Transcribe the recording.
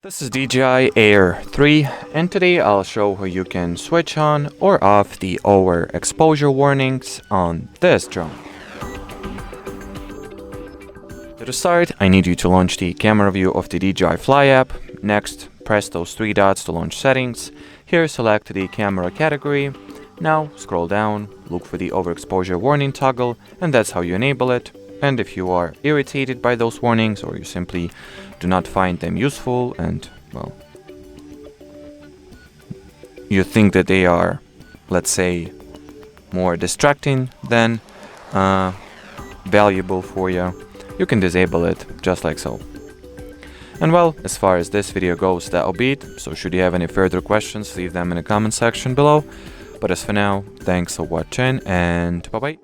This is DJI Air 3 and today I'll show how you can switch on or off the overexposure warnings on this drone. To start, I need you to launch the camera view of the DJI Fly app. Next, press those three dots to launch settings. Here select the camera category. Now scroll down, look for the overexposure warning toggle, and that's how you enable it. And if you are irritated by those warnings or you simply do not find them useful and, well, you think that they are, let's say, more distracting than valuable for you, you can disable it just like so. And well, as far as this video goes, that'll be it. So should you have any further questions, leave them in the comment section below. But as for now, thanks for watching and bye bye.